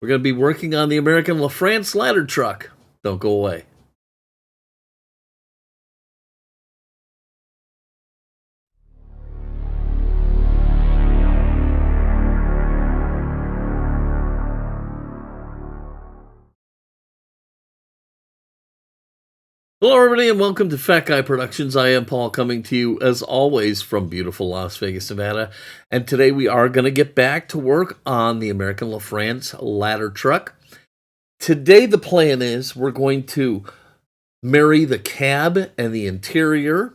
We're going to be working on the American LaFrance ladder truck. Don't go away. Hello, everybody, and welcome to Fat Guy Productions. I am Paul, coming to you, as always, from beautiful Las Vegas, Nevada. And today we are going to get back to work on the American LaFrance ladder truck. Today the plan is we're going to marry the cab and the interior.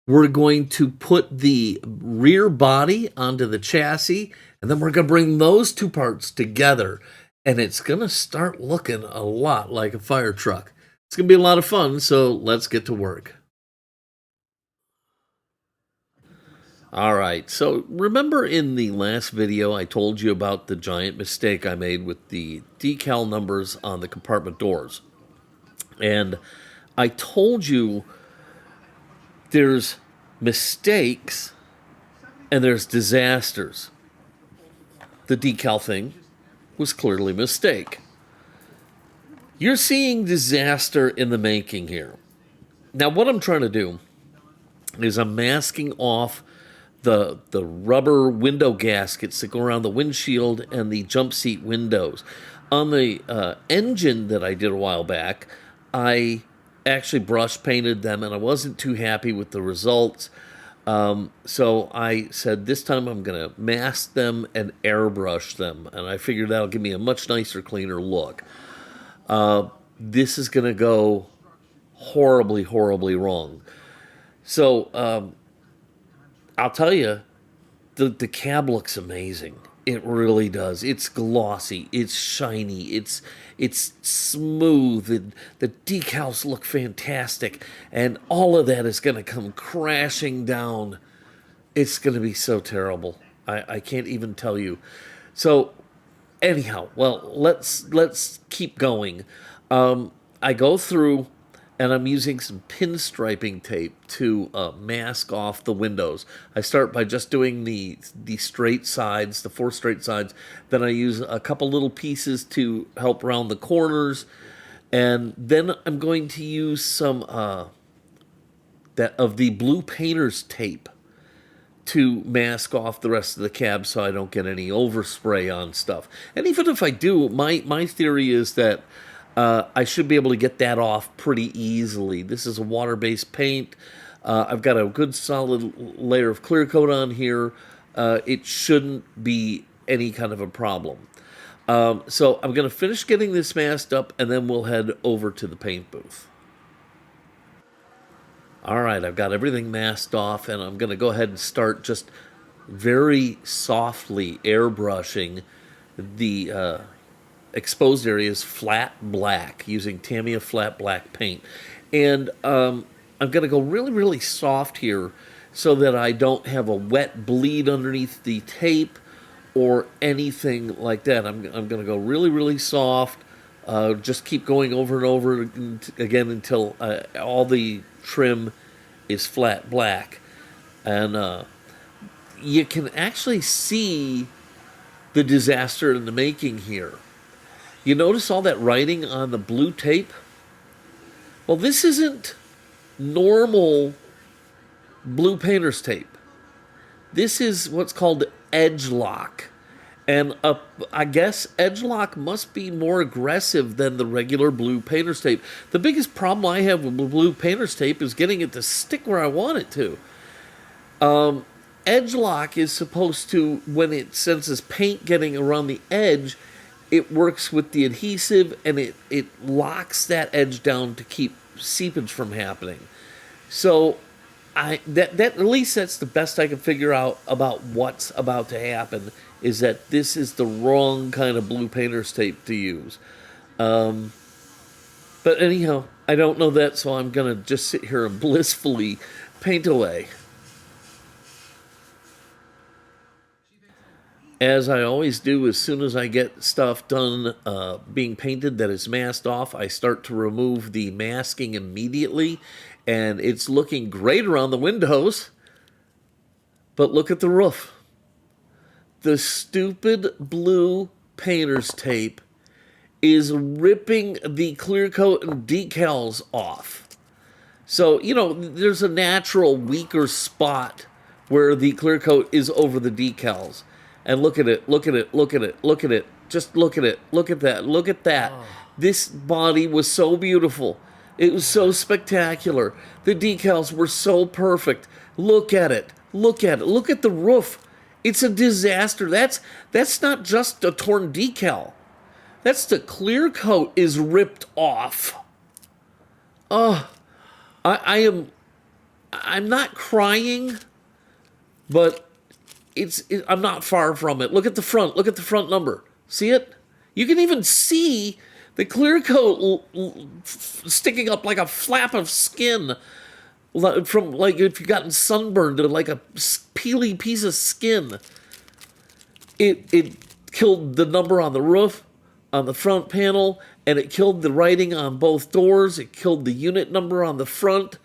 We're going to put the rear body onto the chassis, and then we're going to bring those two parts together. And it's going to start looking a lot like a fire truck. It's going to be a lot of fun, so let's get to work. All right, so remember in the last video I told you about the giant mistake I made with the decal numbers on the compartment doors. And I told you there's mistakes and there's disasters. The decal thing was clearly a mistake. You're seeing disaster in the making here. Now, what I'm trying to do is I'm masking off the rubber window gaskets that go around the windshield and the jump seat windows. On the engine that I did a while back, I actually brush painted them, and I wasn't too happy with the results. So I said this time I'm going to mask them and airbrush them, and I figured that'll give me a much nicer, cleaner look. This is going to go horribly, horribly wrong. So I'll tell you, the cab looks amazing. It really does. It's glossy. It's shiny. It's smooth. And the decals look fantastic. And all of that is going to come crashing down. It's going to be so terrible. I can't even tell you. So anyhow, well, let's keep going. I go through and I'm using some pinstriping tape to mask off the windows. I start by just doing the straight sides, the 4 straight sides. Then I use a couple little pieces to help round the corners, and then I'm going to use some that of the blue painter's tape to mask off the rest of the cab so I don't get any overspray on stuff. And even if I do, my theory is that I should be able to get that off pretty easily. This is a water-based paint. I've got a good solid layer of clear coat on here. It shouldn't be any kind of a problem. So I'm going to finish getting this masked up, and then we'll head over to the paint booth. All right, I've got everything masked off, and I'm going to go ahead and start just very softly airbrushing the exposed areas flat black using Tamiya flat black paint. And I'm going to go really, really soft here so that I don't have a wet bleed underneath the tape or anything like that. I'm going to go really, really soft. Just keep going over and over again until all the trim is flat black. And you can actually see the disaster in the making here. You notice all that writing on the blue tape? Well, this isn't normal blue painter's tape. This is what's called edge lock. And I guess edge lock must be more aggressive than the regular blue painter's tape. The biggest problem I have with blue painter's tape is getting it to stick where I want it to. Edge lock is supposed to, when it senses paint getting around the edge, it works with the adhesive and it locks that edge down to keep seepage from happening. So that at least that's the best I can figure out about what's about to happen, is that this is the wrong kind of blue painter's tape to use. But anyhow, I don't know that, so I'm going to just sit here and blissfully paint away. As I always do, as soon as I get stuff done being painted that is masked off, I start to remove the masking immediately, and it's looking great around the windows. But look at the roof. The stupid blue painter's tape is ripping the clear coat and decals off. So, you know, there's a natural weaker spot where the clear coat is over the decals. And look at it, look at it, look at it, look at it. Just look at it, look at that, look at that. This body was so beautiful. It was so spectacular. The decals were so perfect. Look at it, look at it, look at the roof. It's a disaster. That's not just a torn decal. That's the clear coat is ripped off. Oh, I'm not crying, but I'm not far from it. Look at the front. Look at the front number. See it? You can even see the clear coat sticking up like a flap of skin from, like, if you've gotten sunburned to like a peely piece of skin. It killed the number on the roof, on the front panel, and it killed the writing on both doors. It killed the unit number on the front.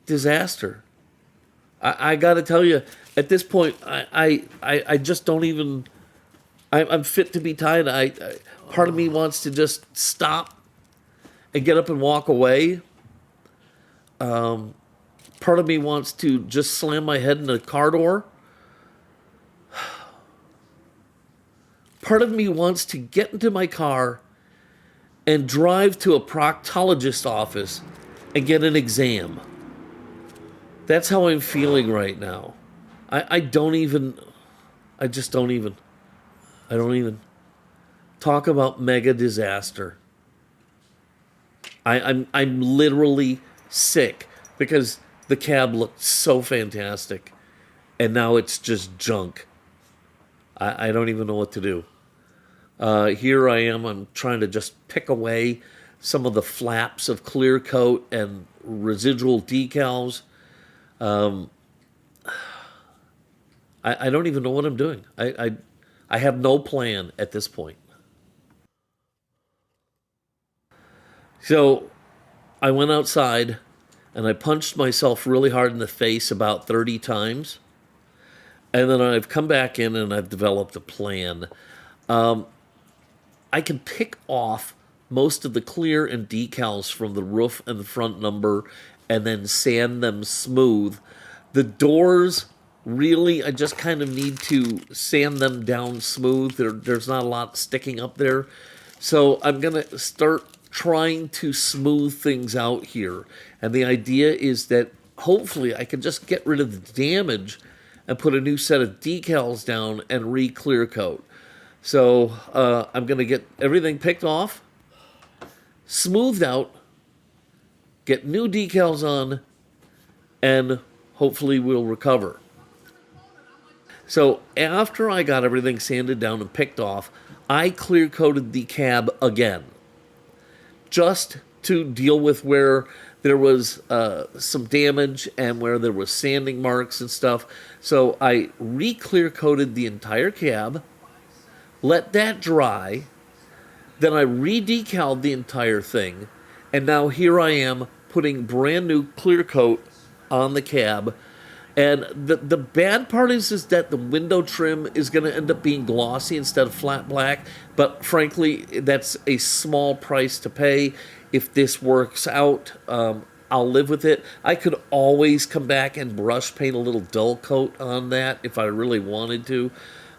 Disaster. I got to tell you, at this point, I just don't even. I'm fit to be tied. Part of me wants to just stop and get up and walk away. Part of me wants to just slam my head in a car door. Part of me wants to get into my car and drive to a proctologist office and get an exam. That's how I'm feeling right now. I don't even talk about mega disaster. I'm literally sick because the cab looked so fantastic and now it's just junk. I don't even know what to do. Here I am. I'm trying to just pick away some of the flaps of clear coat and residual decals. I don't even know what I'm doing. I have no plan at this point. So I went outside and I punched myself really hard in the face about 30 times. And then I've come back in and I've developed a plan. I can pick off most of the clear and decals from the roof and the front number and then sand them smooth. The doors, really, I just kind of need to sand them down smooth. There's not a lot sticking up there. So I'm going to start trying to smooth things out here. And the idea is that hopefully I can just get rid of the damage and put a new set of decals down and re-clear coat. So I'm going to get everything picked off, smoothed out, get new decals on, and hopefully we'll recover. So after I got everything sanded down and picked off, I clear coated the cab again, just to deal with where there was some damage and where there was sanding marks and stuff. So I re-clear coated the entire cab, let that dry, then I re-decaled the entire thing, and now here I am putting brand new clear coat on the cab. And the bad part is that the window trim is going to end up being glossy instead of flat black, but frankly, that's a small price to pay. If this works out, I'll live with it. I could always come back and brush paint a little dull coat on that if I really wanted to.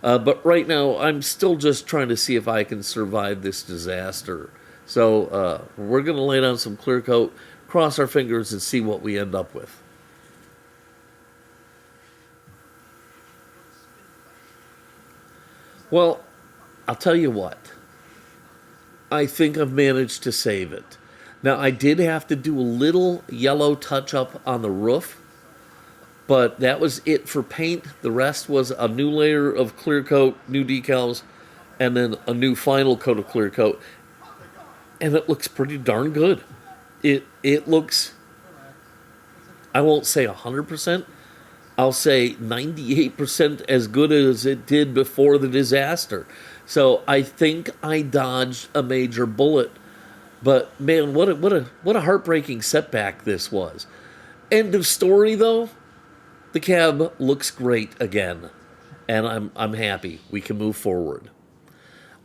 But right now, I'm still just trying to see if I can survive this disaster. So we're going to lay down some clear coat, cross our fingers, and see what we end up with. Well, I'll tell you what. I think I've managed to save it. Now, I did have to do a little yellow touch-up on the roof, but that was it for paint. The rest was a new layer of clear coat, new decals, and then a new final coat of clear coat. And it looks pretty darn good. It looks, I won't say 100%, I'll say 98% as good as it did before the disaster. So I think I dodged a major bullet. But man, what a heartbreaking setback this was. End of story though. The cab looks great again. and I'm happy. We can move forward.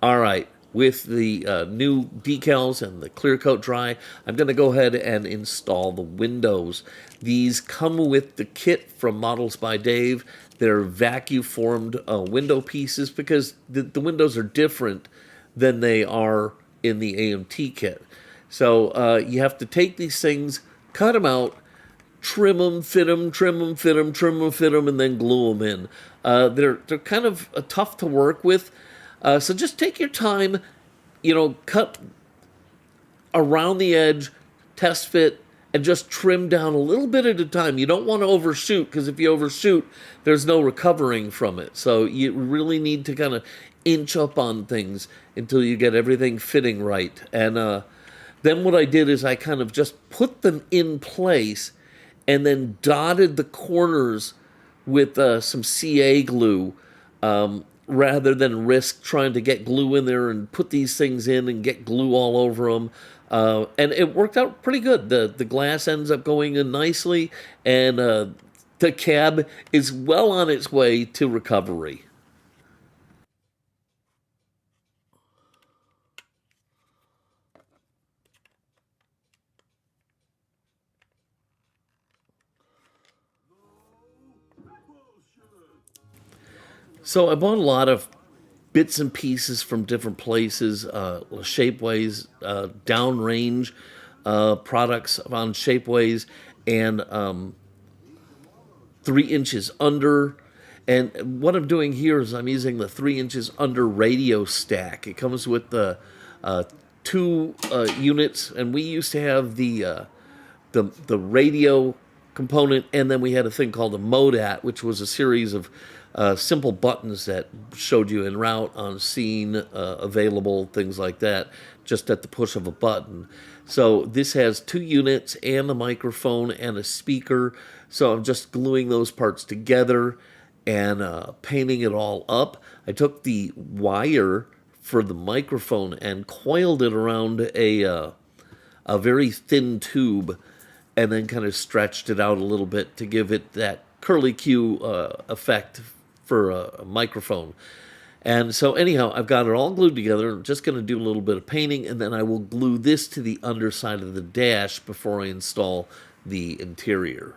All right, with the new decals and the clear coat dry, I'm going to go ahead and install the windows. These come with the kit from Models by Dave. They're vacuum formed window pieces because the windows are different than they are in the AMT kit. So you have to take these things, cut them out, trim them, fit them, trim them, fit them, trim them, fit them, and then glue them in. They're kind of tough to work with. So just take your time, cut around the edge, test fit, and just trim down a little bit at a time. You don't want to overshoot because if you overshoot, there's no recovering from it. So you really need to kind of inch up on things until you get everything fitting right. And then what I did is I kind of just put them in place and then dotted the corners with some CA glue rather than risk trying to get glue in there and put these things in and get glue all over them. And it worked out pretty good. The glass ends up going in nicely, and the cab is well on its way to recovery. So I bought a lot of bits and pieces from different places, Shapeways, downrange products on Shapeways, and 3 inches under. And what I'm doing here is I'm using the 3 inches under radio stack. It comes with the two units, and we used to have the radio component, and then we had a thing called a MODAT, which was a series of simple buttons that showed you en route, on scene, available, things like that, just at the push of a button. So this has 2 units and a microphone and a speaker. So I'm just gluing those parts together and painting it all up. I took the wire for the microphone and coiled it around a very thin tube, and then kind of stretched it out a little bit to give it that curly Q effect for a microphone. And so anyhow, I've got it all glued together. I'm just going to do a little bit of painting, and then I will glue this to the underside of the dash before I install the interior.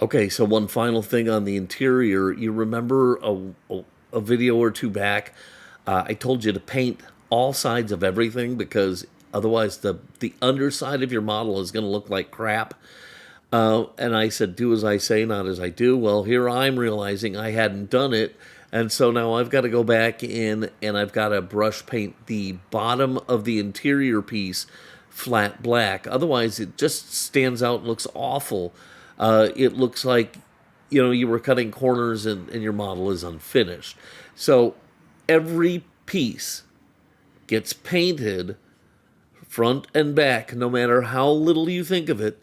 Okay, so one final thing on the interior. You remember a video or two back, I told you to paint all sides of everything because otherwise the underside of your model is going to look like crap. And I said, do as I say, not as I do. Well, here I'm realizing I hadn't done it. And so now I've got to go back in and I've got to brush paint the bottom of the interior piece flat black. Otherwise, it just stands out and looks awful. It looks like, you were cutting corners and your model is unfinished. So every piece gets painted front and back, no matter how little you think of it.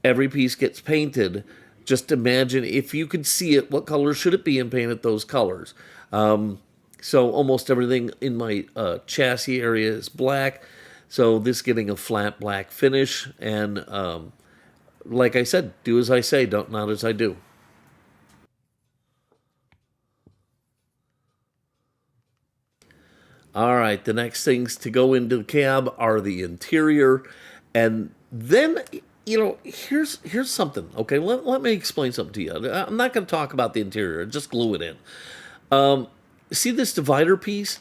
Every piece gets painted. Just imagine if you could see it, what color should it be, and paint it those colors. So almost everything in my chassis area is black. So this getting a flat black finish. And like I said, do as I say, don't not as I do. All right, the next things to go into the cab are the interior. And then here's something. Okay, let me explain something to you. I'm not going to talk about the interior. Just glue it in. See this divider piece?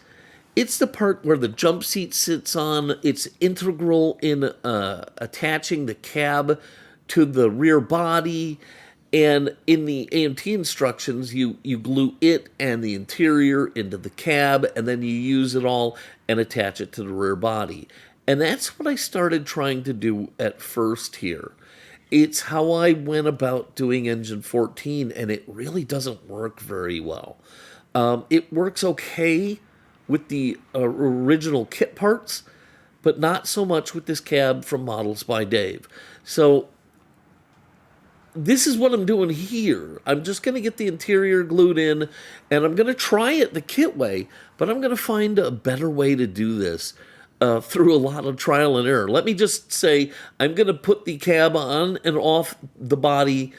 It's the part where the jump seat sits on. It's integral in attaching the cab to the rear body. And in the AMT instructions, you glue it and the interior into the cab, and then you use it all and attach it to the rear body. And that's what I started trying to do at first here. It's how I went about doing Engine 14, and it really doesn't work very well. It works okay with the original kit parts, but not so much with this cab from Models by Dave. So this is what I'm doing here. I'm just going to get the interior glued in, and I'm going to try it the kit way, but I'm going to find a better way to do this through a lot of trial and error. Let me just say, I'm going to put the cab on and off the body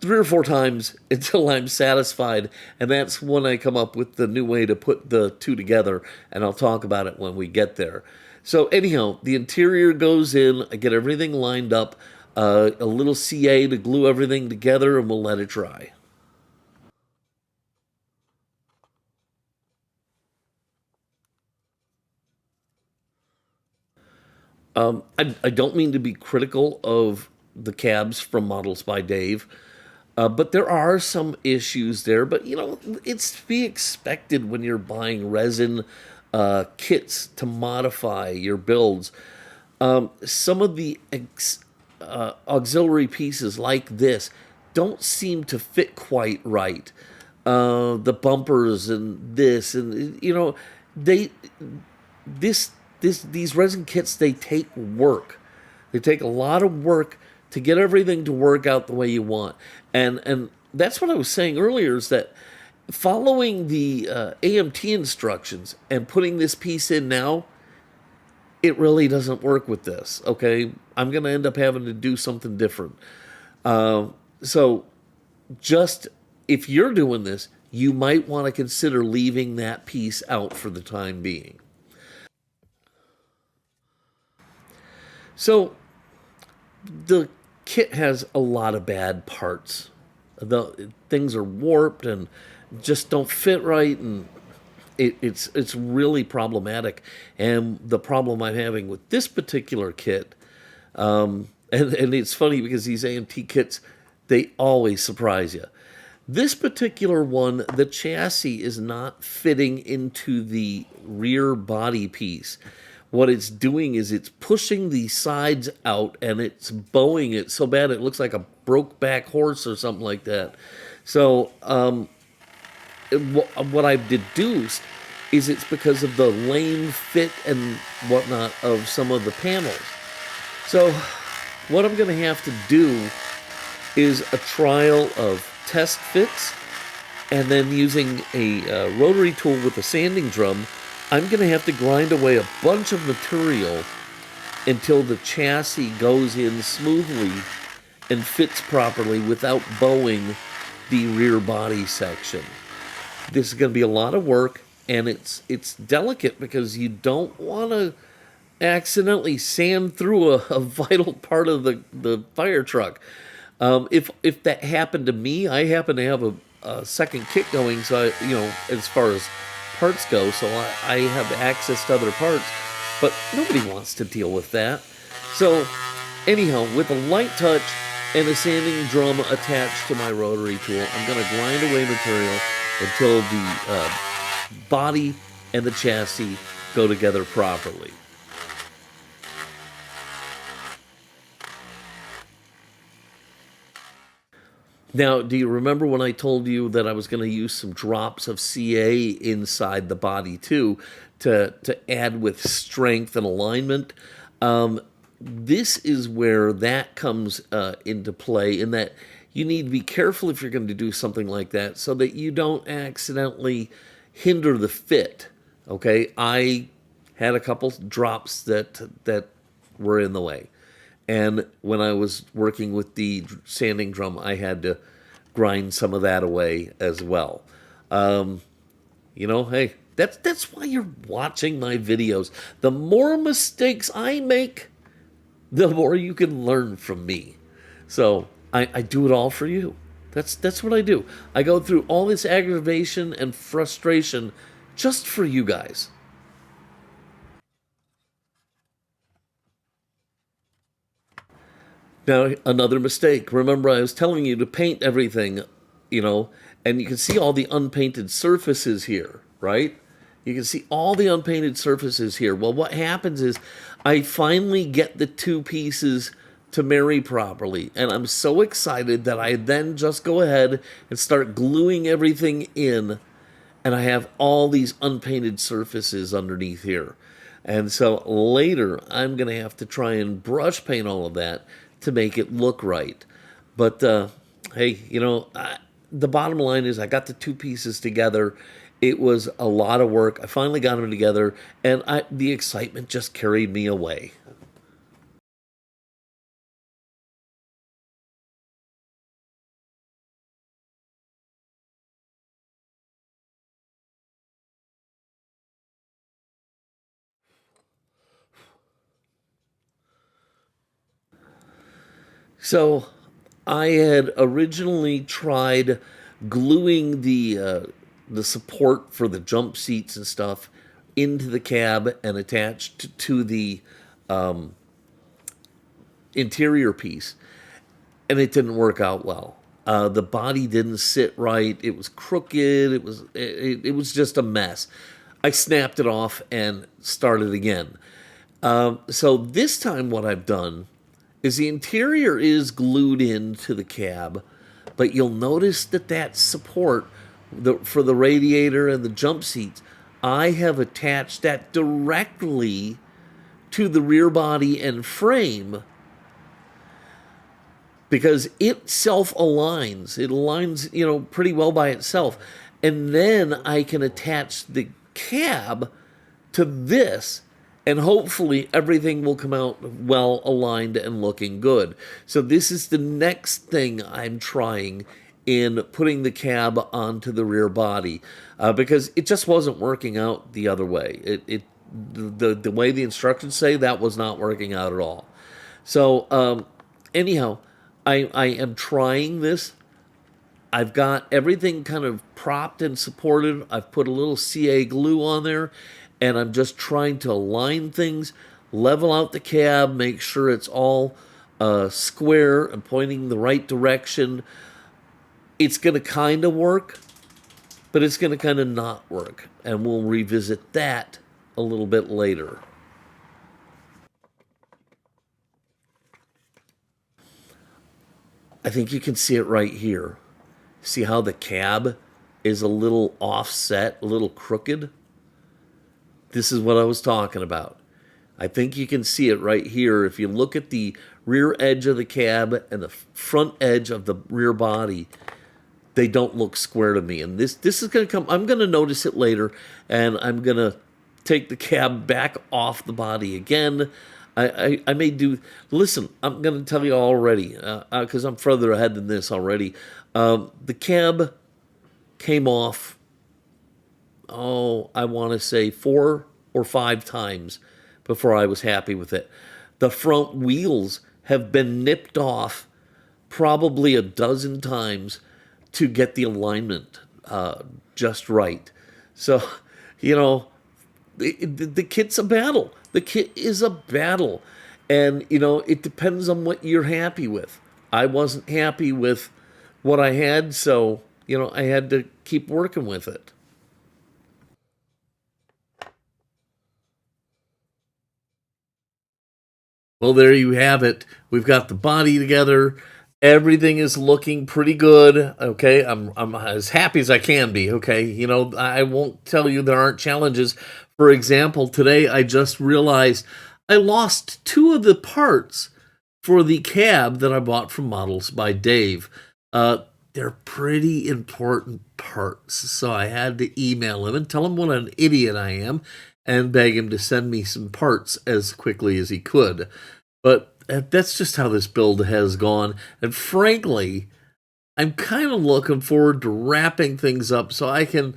3 or 4 times until I'm satisfied, and that's when I come up with the new way to put the two together, and I'll talk about it when we get there. So anyhow, the interior goes in, I get everything lined up, a little CA to glue everything together, and we'll let it dry. I don't mean to be critical of the cabs from Models by Dave, but there are some issues there. But, it's to be expected when you're buying resin kits to modify your builds. Some of the auxiliary pieces like this don't seem to fit quite right. The bumpers and this, and they these resin kits, they take work. They take a lot of work to get everything to work out the way you want. And that's what I was saying earlier, is that following the AMT instructions and putting this piece in now, it really doesn't work with this, okay? I'm going to end up having to do something different. So just, if you're doing this, you might want to consider leaving that piece out for the time being. So the kit has a lot of bad parts. The things are warped and just don't fit right, and it's really problematic. And the problem I'm having with this particular kit, and it's funny because these AMT kits, they always surprise you. This particular one, the chassis is not fitting into the rear body piece. What it's doing is it's pushing the sides out, and it's bowing it so bad it looks like a broke back horse or something like that. So what I've deduced is it's because of the lame fit and whatnot of some of the panels. So what I'm going to have to do is a trial of test fits, and then using a rotary tool with a sanding drum, I'm going to have to grind away a bunch of material until the chassis goes in smoothly and fits properly without bowing the rear body section. This is going to be a lot of work, and it's delicate because you don't want to accidentally sand through a vital part of the fire truck. If that happened to me, I happen to have a second kit going, so as far as parts go, so I have access to other parts, but nobody wants to deal with that. So anyhow, with a light touch and a sanding drum attached to my rotary tool, I'm going to grind away material until the body and the chassis go together properly. Now, do you remember when I told you that I was going to use some drops of CA inside the body too to add with strength and alignment? This is where that comes into play, in that you need to be careful if you're going to do something like that so that you don't accidentally hinder the fit. Okay, I had a couple drops that were in the way. And when I was working with the sanding drum, I had to grind some of that away as well. Hey, that's why you're watching my videos. The more mistakes I make, the more you can learn from me. So I do it all for you. That's what I do. I go through all this aggravation and frustration just for you guys. Now, another mistake. Remember, I was telling you to paint everything, you know, and you can see all the unpainted surfaces here, right? You can see all the unpainted surfaces here. Well, what happens is I finally get the two pieces to marry properly, and I'm so excited that I then just go ahead and start gluing everything in, and I have all these unpainted surfaces underneath here. And so later, I'm going to have to try and brush paint all of that to make it look right. But hey, the bottom line is I got the two pieces together. It was a lot of work. I finally got them together, and the excitement just carried me away. So I had originally tried gluing the support for the jump seats and stuff into the cab and attached to the interior piece, and it didn't work out well. The body didn't sit right. It was crooked. It was just a mess. I snapped it off and started again. So this time, what I've done is the interior is glued into the cab, but you'll notice that support for the radiator and the jump seats, I have attached that directly to the rear body and frame because it self aligns. It aligns, pretty well by itself. And then I can attach the cab to this, and hopefully everything will come out well aligned and looking good. So this is the next thing I'm trying in putting the cab onto the rear body, because it just wasn't working out the other way. The way the instructions say, that was not working out at all. So anyhow, I am trying this. I've got everything kind of propped and supported. I've put a little CA glue on there, and I'm just trying to align things, level out the cab, make sure it's all square and pointing the right direction. It's going to kind of work, but it's going to kind of not work, and we'll revisit that a little bit later. I think you can see it right here. See how the cab is a little offset, a little crooked? This is what I was talking about. I think you can see it right here. If you look at the rear edge of the cab and the front edge of the rear body, they don't look square to me. And this is going to come, I'm going to notice it later, and I'm going to take the cab back off the body again. I may do, listen, I'm going to tell you already, because I'm further ahead than this already. The cab came off, I want to say 4 or 5 times before I was happy with it. The front wheels have been nipped off probably a dozen times to get the alignment just right. So, the kit's a battle. The kit is a battle. And, it depends on what you're happy with. I wasn't happy with what I had, so, I had to keep working with it. Well, there you have it. We've got the body together. Everything is looking pretty good. Okay, I'm as happy as I can be. Okay, I won't tell you there aren't challenges. For example, today I just realized I lost 2 of the parts for the cab that I bought from Models by Dave. They're pretty important parts, so I had to email him and tell him what an idiot I am and beg him to send me some parts as quickly as he could. But that's just how this build has gone. And frankly, I'm kind of looking forward to wrapping things up so I can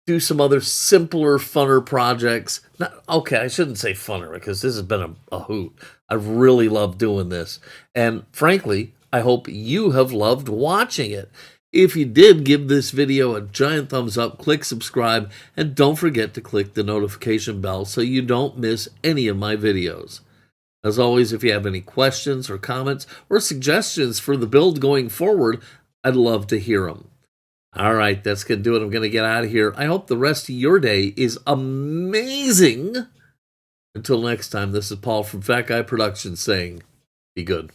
do some other simpler, funner projects. Okay, I shouldn't say funner because this has been a hoot. I've really loved doing this. And frankly, I hope you have loved watching it. If you did, give this video a giant thumbs up, click subscribe, and don't forget to click the notification bell so you don't miss any of my videos. As always, if you have any questions or comments or suggestions for the build going forward, I'd love to hear them. All right, that's going to do it. I'm going to get out of here. I hope the rest of your day is amazing. Until next time, this is Paul from Fat Guy Productions saying, be good.